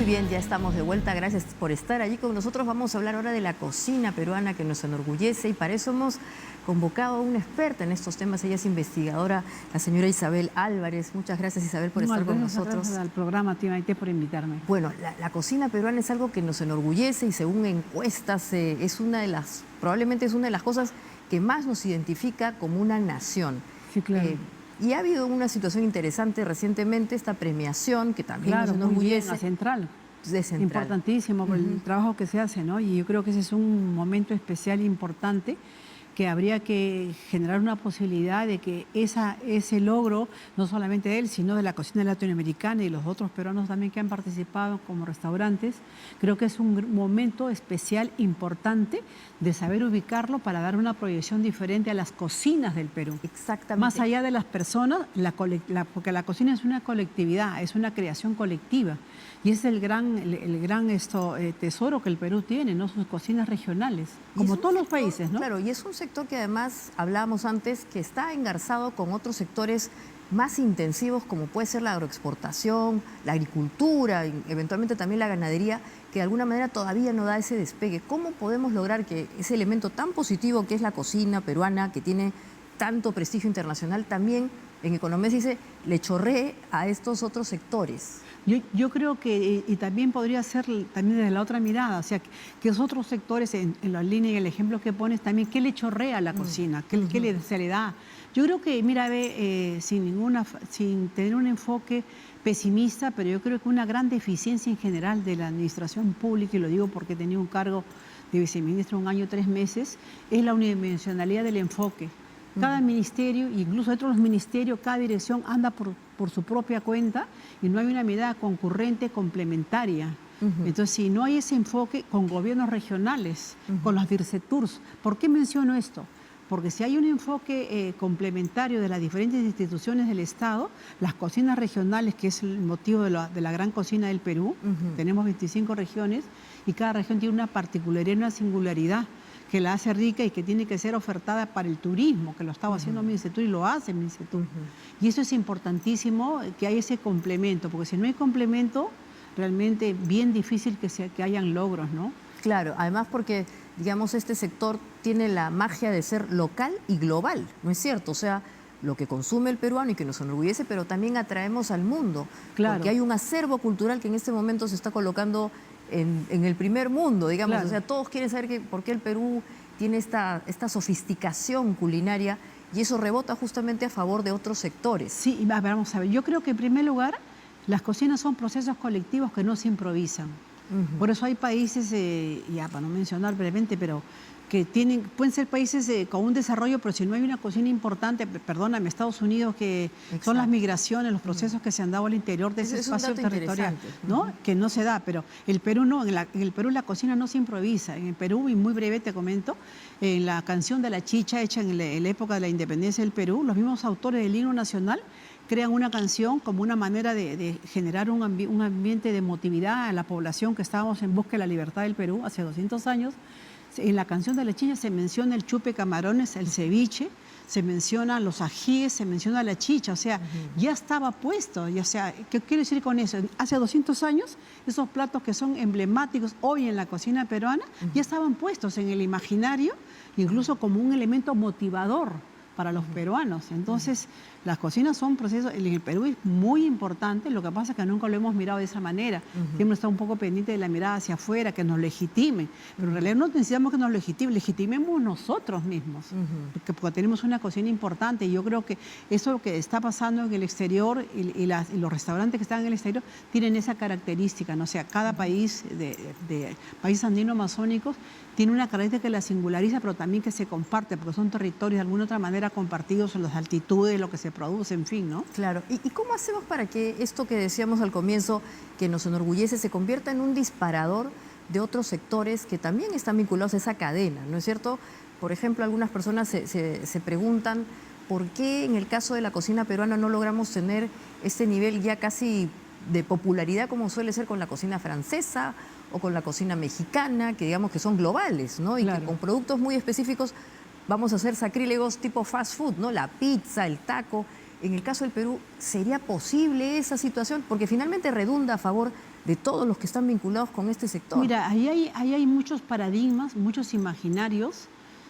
Muy bien, ya estamos de vuelta. Gracias por estar allí con nosotros. Vamos a hablar ahora de la cocina peruana que nos enorgullece y para eso hemos convocado a una experta en estos temas. Ella es investigadora, la señora Isabel Álvarez. Muchas gracias, Isabel, por estar con nosotros. Gracias al programa, tía Maite, por invitarme. Bueno, la cocina peruana es algo que nos enorgullece y según encuestas probablemente es una de las cosas que más nos identifica como una nación. Sí, claro. Y ha habido una situación interesante recientemente, esta premiación que también nos enorgullece. La Central. De Central. Importantísimo por el trabajo que se hace, ¿no? Y yo creo que ese es un momento especial e importante que habría que generar una posibilidad de que ese logro, no solamente de él, sino de la cocina latinoamericana y los otros peruanos también que han participado como restaurantes, creo que es un momento especial, importante, de saber ubicarlo para dar una proyección diferente a las cocinas del Perú. Exactamente. Más allá de las personas, porque la cocina es una colectividad, es una creación colectiva. Y es el gran tesoro que el Perú tiene, ¿no? Sus cocinas regionales, como todos los países, ¿no? Claro, y es un sector que además, hablábamos antes, que está engarzado con otros sectores más intensivos, como puede ser la agroexportación, la agricultura, eventualmente también la ganadería, que de alguna manera todavía no da ese despegue. ¿Cómo podemos lograr que ese elemento tan positivo que es la cocina peruana, que tiene tanto prestigio internacional, también en economía se dice, le chorree a estos otros sectores? Yo creo que, y también podría ser también desde la otra mirada, o sea, que los otros sectores, en la línea y el ejemplo que pones también, ¿qué le chorrea a la cocina? ¿Qué se le da? Yo creo que, mira, sin tener un enfoque pesimista, pero yo creo que una gran deficiencia en general de la administración pública, y lo digo porque he tenido un cargo de viceministro 1 año 3 meses, es la unidimensionalidad del enfoque. Cada ministerio, incluso dentro de los ministerios, cada dirección anda por su propia cuenta y no hay una mirada concurrente, complementaria. Entonces, si no hay ese enfoque con gobiernos regionales, con los DIRCETURS, ¿por qué menciono esto? Porque si hay un enfoque complementario de las diferentes instituciones del Estado, las cocinas regionales, que es el motivo de la gran cocina del Perú, tenemos 25 regiones y cada región tiene una particularidad, una singularidad que la hace rica y que tiene que ser ofertada para el turismo, que lo estaba haciendo MINCETUR y lo hace MINCETUR. Y eso es importantísimo, que haya ese complemento, porque si no hay complemento, realmente bien difícil que hayan logros, ¿no? Claro, además porque, digamos, este sector tiene la magia de ser local y global, ¿no es cierto? O sea, lo que consume el peruano y que nos enorgullece, pero también atraemos al mundo. Claro. Porque hay un acervo cultural que en este momento se está colocando en el primer mundo, digamos. Claro. O sea, todos quieren saber por qué el Perú tiene esta sofisticación culinaria y eso rebota justamente a favor de otros sectores. Sí, vamos a ver, yo creo que en primer lugar las cocinas son procesos colectivos que no se improvisan. Por eso hay países, ya para no mencionar brevemente, pero que pueden ser países con un desarrollo, pero si no hay una cocina importante, perdóname, Estados Unidos, que Exacto. son las migraciones, los procesos que se han dado al interior de ese espacio territorial, ¿no? Que no se da, pero el Perú no, en el Perú la cocina no se improvisa. En el Perú, y muy breve te comento, en la canción de la chicha hecha en la época de la independencia del Perú, los mismos autores del himno nacional crean una canción como una manera de generar un ambiente de emotividad a la población que estábamos en busca de la libertad del Perú hace 200 años. En la canción de la chicha se menciona el chupe camarones, el ceviche, se mencionan los ajíes, se menciona la chicha, o sea, ya estaba puesto. O sea, ¿qué quiero decir con eso? Hace 200 años, esos platos que son emblemáticos hoy en la cocina peruana, ya estaban puestos en el imaginario, incluso como un elemento motivador para los peruanos. Entonces, las cocinas son procesos, en el Perú es muy importante, lo que pasa es que nunca lo hemos mirado de esa manera. Siempre está un poco pendiente de la mirada hacia afuera, que nos legitime. Pero en realidad no necesitamos que nos legitimemos nosotros mismos, porque tenemos una cocina importante y yo creo que eso lo que está pasando en el exterior y los restaurantes que están en el exterior tienen esa característica, ¿no? O sea, cada país de países andino-amazónicos tiene una característica que la singulariza, pero también que se comparte, porque son territorios de alguna otra manera compartidos en las altitudes, lo que se produce, en fin, ¿no? Claro. ¿Y cómo hacemos para que esto que decíamos al comienzo, que nos enorgullece, se convierta en un disparador de otros sectores que también están vinculados a esa cadena, ¿no es cierto? Por ejemplo, algunas personas se preguntan por qué en el caso de la cocina peruana no logramos tener este nivel ya casi de popularidad como suele ser con la cocina francesa o con la cocina mexicana, que digamos que son globales, ¿no? Y claro, que con productos muy específicos vamos a hacer sacrílegos tipo fast food, ¿no? La pizza, el taco. En el caso del Perú, ¿sería posible esa situación? Porque finalmente redunda a favor de todos los que están vinculados con este sector. Mira, ahí hay muchos paradigmas, muchos imaginarios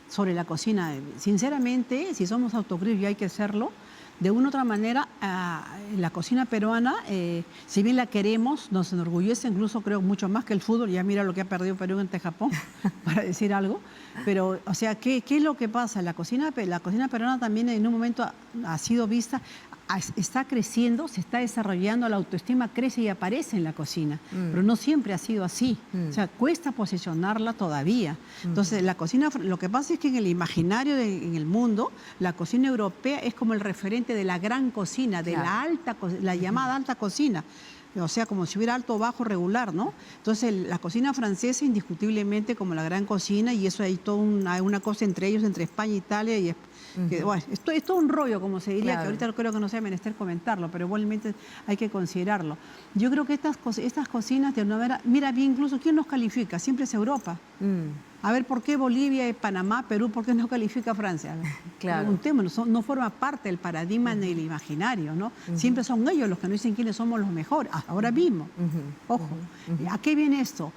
sobre la cocina. Sinceramente, si somos autocríticos y hay que hacerlo, de una u otra manera, la cocina peruana, si bien la queremos, nos enorgullece, incluso creo mucho más que el fútbol, ya mira lo que ha perdido Perú ante Japón, para decir algo, pero, o sea, ¿qué es lo que pasa? La cocina peruana también en un momento ha sido vista, está creciendo, se está desarrollando, la autoestima crece y aparece en la cocina, pero no siempre ha sido así, o sea, cuesta posicionarla todavía. Entonces, la cocina, lo que pasa es que en el imaginario, en el mundo, la cocina europea es como el referente de la gran cocina, de la llamada alta cocina. O sea, como si hubiera alto, bajo, regular, ¿no? Entonces, la cocina francesa indiscutiblemente como la gran cocina y eso hay toda una cosa entre ellos, entre España e Italia y bueno, esto es todo un rollo, como se diría, que ahorita creo que no sea menester comentarlo, pero igualmente hay que considerarlo. Yo creo que estas cocinas de una manera, mira bien, incluso ¿quién nos califica? Siempre es Europa. A ver, ¿por qué Bolivia, Panamá, Perú, por qué no califica Francia? Claro. Preguntémonos, no forma parte del paradigma ni del imaginario, ¿no? Siempre son ellos los que nos dicen quiénes somos los mejores, ahora mismo. Ojo, ¿a qué viene esto?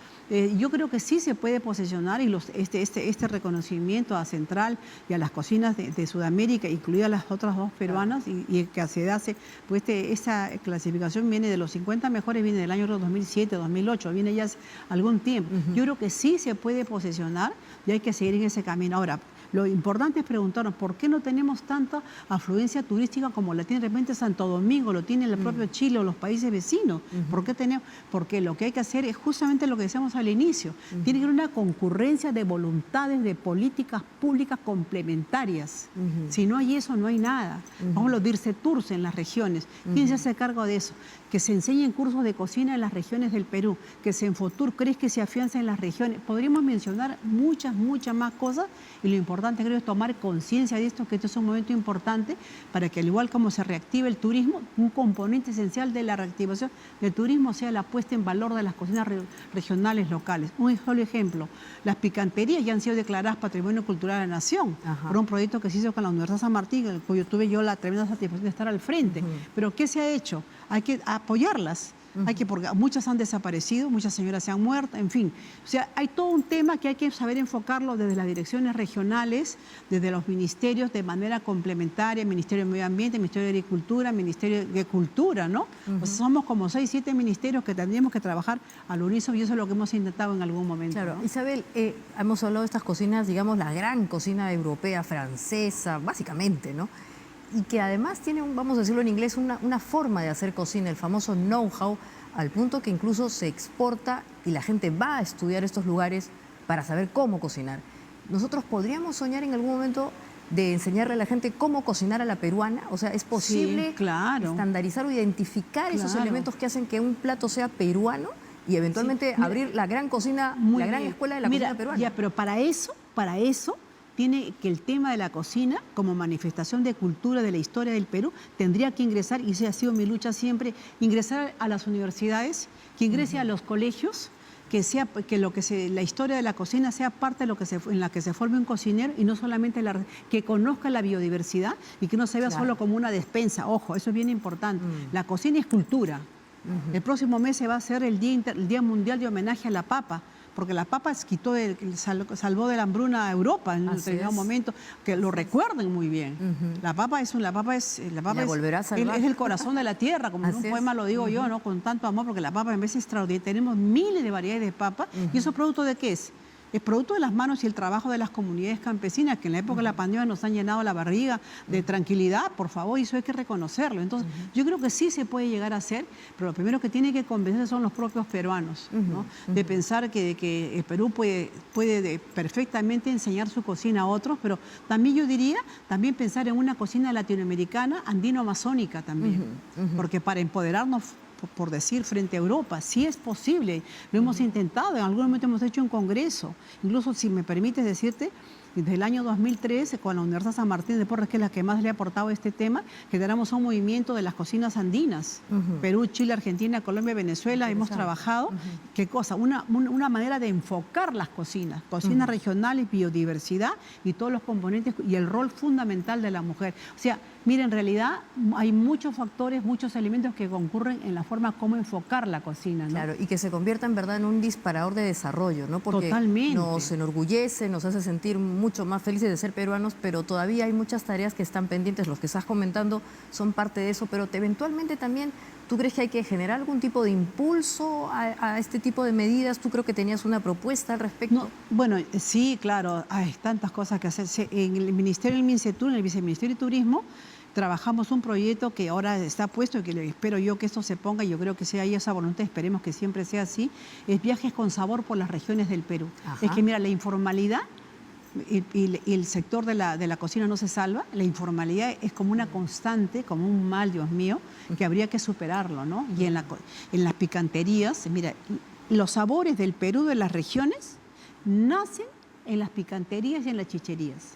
Yo creo que sí se puede posicionar y este reconocimiento a Central y a las cocinas de Sudamérica, incluidas las otras dos peruanas, y que se hace, pues esa clasificación viene de los 50 mejores, viene del año 2007, 2008, viene ya hace algún tiempo. Yo creo que sí se puede posicionar y hay que seguir en ese camino. Ahora, Lo importante es preguntarnos por qué no tenemos tanta afluencia turística como la tiene de repente Santo Domingo, lo tiene el propio Chile o los países vecinos. ¿Por qué tenemos? Porque lo que hay que hacer es justamente lo que decíamos al inicio. Tiene que haber una concurrencia de voluntades, de políticas públicas complementarias. Si no hay eso, no hay nada. Vamos a dirse tours en las regiones. ¿Quién se hace cargo de eso? Que se enseñen cursos de cocina en las regiones del Perú, que se Enfotur cree que se afianza en las regiones. Podríamos mencionar muchas más cosas y lo importante creo es tomar conciencia de esto, que este es un momento importante para que al igual como se reactive el turismo, un componente esencial de la reactivación del turismo sea la puesta en valor de las cocinas regionales locales. Un solo ejemplo, las picanterías ya han sido declaradas Patrimonio Cultural de la Nación por un proyecto que se hizo con la Universidad San Martín, cuyo tuve yo la tremenda satisfacción de estar al frente. Pero ¿qué se ha hecho? Hay que apoyarlas. Porque muchas han desaparecido, muchas señoras se han muerto, en fin. O sea, hay todo un tema que hay que saber enfocarlo desde las direcciones regionales, desde los ministerios de manera complementaria, Ministerio de Medio Ambiente, Ministerio de Agricultura, Ministerio de Cultura, ¿no? O sea, somos como 6, 7 ministerios que tendríamos que trabajar al unísono y eso es lo que hemos intentado en algún momento. Claro, ¿no? Isabel, hemos hablado de estas cocinas, digamos, la gran cocina europea, francesa, básicamente, ¿no? Y que además tiene, vamos a decirlo en inglés, una forma de hacer cocina, el famoso know-how, al punto que incluso se exporta y la gente va a estudiar estos lugares para saber cómo cocinar. ¿Nosotros podríamos soñar en algún momento de enseñarle a la gente cómo cocinar a la peruana? O sea, ¿es posible estandarizar o identificar esos elementos que hacen que un plato sea peruano y eventualmente abrir la gran cocina, la gran escuela de la cocina peruana? Ya, pero para eso tiene que el tema de la cocina, como manifestación de cultura de la historia del Perú, tendría que ingresar, y esa ha sido mi lucha siempre, ingresar a las universidades, que ingrese a los colegios, que la historia de la cocina sea parte de en la que se forme un cocinero y no solamente que conozca la biodiversidad y que no se vea solo como una despensa. Ojo, eso es bien importante. La cocina es cultura. El próximo mes se va a hacer el Día Mundial de Homenaje a la Papa, porque la papa salvó de la hambruna a Europa en un determinado momento, que lo recuerden muy bien. La papa es el corazón de la tierra, como en un poema lo digo yo, ¿no? Con tanto amor, porque la papa en vez es extraordinaria. Tenemos miles de variedades de papa, ¿y eso producto de qué es? Es producto de las manos y el trabajo de las comunidades campesinas, que en la época de la pandemia nos han llenado la barriga de tranquilidad, por favor, y eso hay que reconocerlo. Entonces, yo creo que sí se puede llegar a hacer, pero lo primero que tiene que convencer son los propios peruanos, ¿no? De pensar que el Perú puede perfectamente enseñar su cocina a otros, pero también yo diría, también pensar en una cocina latinoamericana, andino-amazónica también, porque para empoderarnos, por decir, frente a Europa, sí es posible, lo hemos intentado, en algún momento hemos hecho un congreso, incluso si me permites decirte, desde el año 2013, con la Universidad San Martín de Porres, que es la que más le ha aportado este tema, generamos un movimiento de las cocinas andinas, Perú, Chile, Argentina, Colombia, Venezuela, hemos trabajado, ¿qué cosa? Una manera de enfocar las cocinas regionales, biodiversidad y todos los componentes y el rol fundamental de la mujer. O sea, mira, en realidad hay muchos factores, muchos elementos que concurren en la forma como enfocar la cocina, ¿no? Claro, y que se convierta en verdad en un disparador de desarrollo, ¿no? Porque totalmente nos enorgullece, nos hace sentir mucho más felices de ser peruanos, pero todavía hay muchas tareas que están pendientes. Los que estás comentando son parte de eso, pero eventualmente también, ¿tú crees que hay que generar algún tipo de impulso a este tipo de medidas? ¿Tú creo que tenías una propuesta al respecto? No, bueno, sí, claro, hay tantas cosas que hacer. En el Ministerio del MINCETUR, en el Viceministerio de Turismo, trabajamos un proyecto que ahora está puesto y que espero yo que esto se ponga, y yo creo que sea ahí esa voluntad, esperemos que siempre sea así, es viajes con sabor por las regiones del Perú. Es que mira, la informalidad y el sector de la cocina no se salva, la informalidad es como una constante, como un mal, Dios mío, que habría que superarlo, ¿no? Y en las picanterías, mira, los sabores del Perú de las regiones nacen en las picanterías y en las chicherías.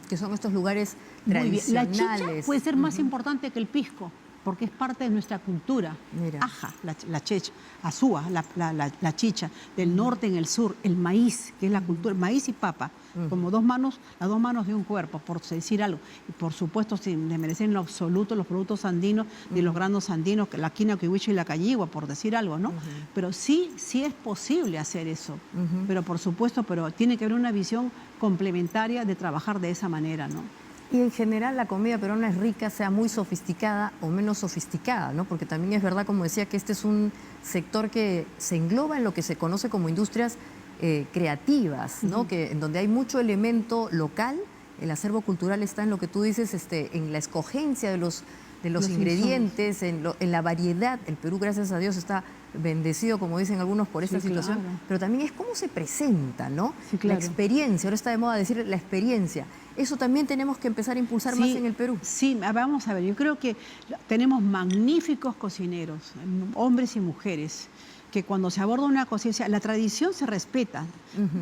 Que son estos lugares tradicionales. La chicha puede ser más importante que el pisco, porque es parte de nuestra cultura. Mira. Aja, la checha, azúa, la chicha, del norte en el sur, el maíz, que es la cultura, maíz y papa, como las dos manos de un cuerpo, por decir algo. Y por supuesto, sin desmerecer en lo absoluto los productos andinos, de los granos andinos, la quina, kiwicho y la cayigua, por decir algo, ¿no? Pero sí es posible hacer eso. Pero por supuesto, pero tiene que haber una visión complementaria de trabajar de esa manera, ¿no? Y en general la comida peruana es rica, sea muy sofisticada o menos sofisticada, ¿no? Porque también es verdad, como decía, que este es un sector que se engloba en lo que se conoce como industrias creativas, ¿no? En donde hay mucho elemento local el acervo cultural está en lo que tú dices, en la escogencia de los ingredientes, en la variedad. El Perú, gracias a Dios, está bendecido, como dicen algunos, por esta situación, claro. pero también es cómo se presenta, ¿no? Sí, claro. La experiencia, ahora está de moda decir la experiencia. Eso también tenemos que empezar a impulsar más en el Perú. Sí, vamos a ver, yo creo que tenemos magníficos cocineros, hombres y mujeres, que cuando se aborda una cocina, la tradición se respeta,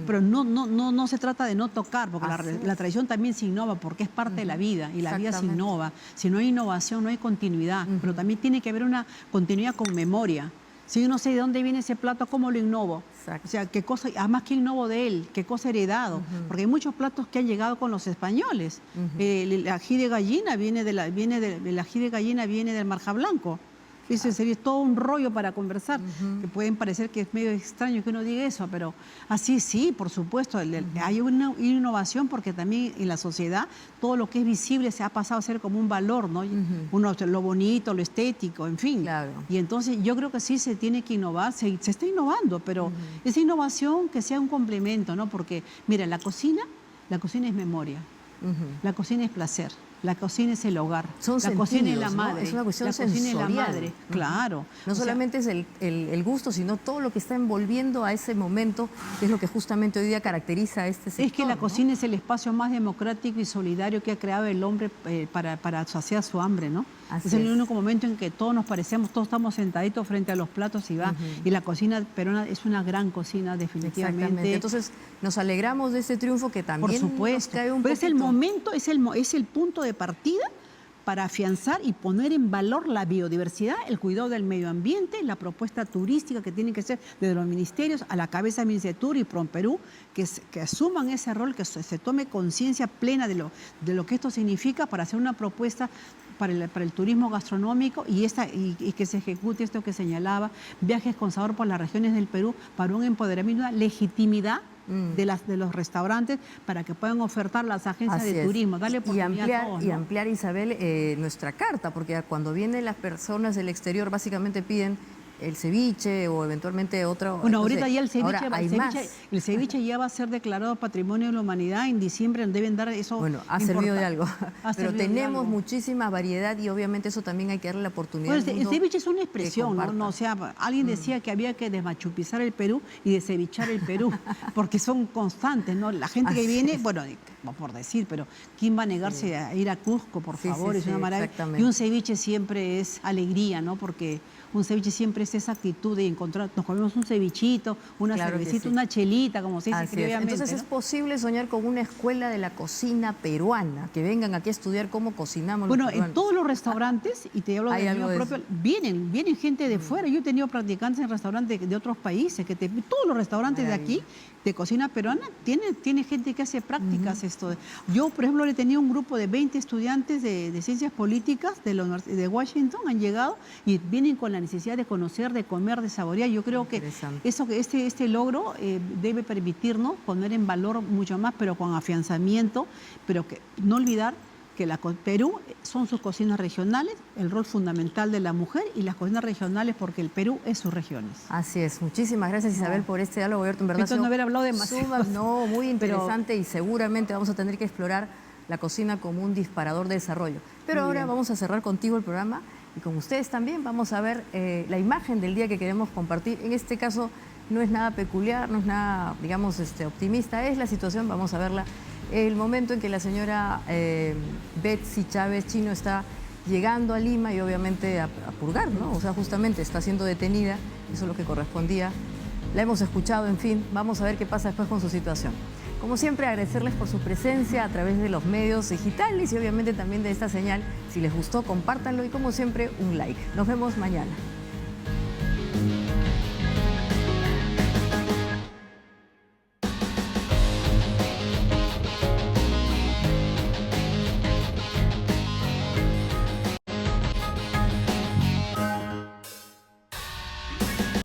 pero no se trata de no tocar, porque la tradición también se innova, porque es parte de la vida, y la vida se innova. Si no hay innovación, no hay continuidad, pero también tiene que haber una continuidad con memoria. Si yo no sé de dónde viene ese plato, ¿cómo lo innovo? Exacto. O sea, qué cosa, además, ¿qué innovo de él? ¿Qué cosa heredado? Porque hay muchos platos que han llegado con los españoles. El ají de gallina viene el ají de gallina viene del marja blanco. Eso sería todo un rollo para conversar, que pueden parecer que es medio extraño que uno diga eso, pero así sí, por supuesto, hay una innovación porque también en la sociedad todo lo que es visible se ha pasado a ser como un valor, ¿no? Lo bonito, lo estético, en fin. Claro. Y entonces yo creo que sí se tiene que innovar, se está innovando, pero esa innovación que sea un complemento, ¿no? Porque, mira, la cocina es memoria, la cocina es placer. La cocina es el hogar, Son la cocina es la sentidos, ¿no? madre, Es una cuestión la cocina es la sensorial. madre, claro. No solamente es el gusto, sino todo lo que está envolviendo a ese momento, que es lo que justamente hoy día caracteriza a este sector. Es que la ¿no? cocina es el espacio más democrático y solidario que ha creado el hombre para saciar su hambre, ¿no? Así Es el es. único momento en que todos nos parecemos, todos estamos sentaditos frente a los platos y va. Y la cocina peruana es una gran cocina, definitivamente. Exactamente. Entonces, nos alegramos de este triunfo que también por supuesto. nos cae un Pero poquito. es el momento, es el punto de partida para afianzar y poner en valor la biodiversidad, el cuidado del medio ambiente, la propuesta turística que tiene que ser desde los ministerios a la cabeza de Mincetur y PROMPERÚ, que asuman ese rol, que se tome conciencia plena de lo que esto significa para hacer una propuesta para el turismo gastronómico y que se ejecute esto que señalaba, viajes con sabor por las regiones del Perú para un empoderamiento, una legitimidad de los restaurantes para que puedan ofertar las agencias Así de es. turismo, darle y oportunidad a todos, y ¿no? ampliar, Isabel, nuestra carta, porque cuando vienen las personas del exterior básicamente piden el ceviche o eventualmente otro. Bueno, entonces, ahorita ya ahora el ceviche ya va a ser declarado Patrimonio de la Humanidad. En diciembre deben dar eso. Bueno, ha servido de algo. Pero servido de tenemos algo. muchísima variedad y obviamente eso también hay que darle la oportunidad. Bueno, al el mundo ceviche es una que expresión, comparta. ¿no? O sea, alguien decía que había que desmachupizar el Perú y descevichar el Perú, porque son constantes, ¿no? La gente que Así viene, es. bueno, por decir, pero ¿quién va a negarse a ir a Cusco, por Sí, favor? sí, Es sí, una maravilla. exactamente. Y un ceviche siempre es alegría, ¿no? Porque un ceviche siempre es esa actitud de encontrar, nos comemos un cevichito, una Claro que cervecita, sí. una chelita, como se dice Así es. criolamente, Entonces ¿no? es posible soñar con una escuela de la cocina peruana, que vengan aquí a estudiar cómo cocinamos Bueno, los peruanos. en todos los restaurantes, y te hablo Hay de algo mío de propio, eso. vienen gente de fuera. Yo he tenido practicantes en restaurantes de otros países, todos los restaurantes de aquí, de cocina peruana, tiene gente que hace prácticas esto. Yo, por ejemplo, he tenido un grupo de 20 estudiantes de ciencias políticas de Washington, han llegado y vienen con la necesidad de conocer, de comer, de saborear. Yo creo que este logro debe permitirnos poner en valor mucho más, pero con afianzamiento, pero que no olvidar que Perú son sus cocinas regionales, el rol fundamental de la mujer y las cocinas regionales porque el Perú es sus regiones. Así es. Muchísimas gracias, Isabel, por este diálogo. En verdad, Siento no haber hablado demasiado. No, muy interesante y seguramente vamos a tener que explorar la cocina como un disparador de desarrollo. Pero Muy ahora bien. vamos a cerrar contigo el programa y con ustedes también vamos a ver la imagen del día que queremos compartir. En este caso no es nada peculiar, no es nada, digamos, optimista, es la situación, vamos a verla. El momento en que la señora Betsy Chávez Chino está llegando a Lima y obviamente a purgar, ¿no? O sea, justamente está siendo detenida, eso es lo que correspondía. La hemos escuchado, en fin, vamos a ver qué pasa después con su situación. Como siempre, agradecerles por su presencia a través de los medios digitales y obviamente también de esta señal. Si les gustó, compártanlo y como siempre, un like. Nos vemos mañana.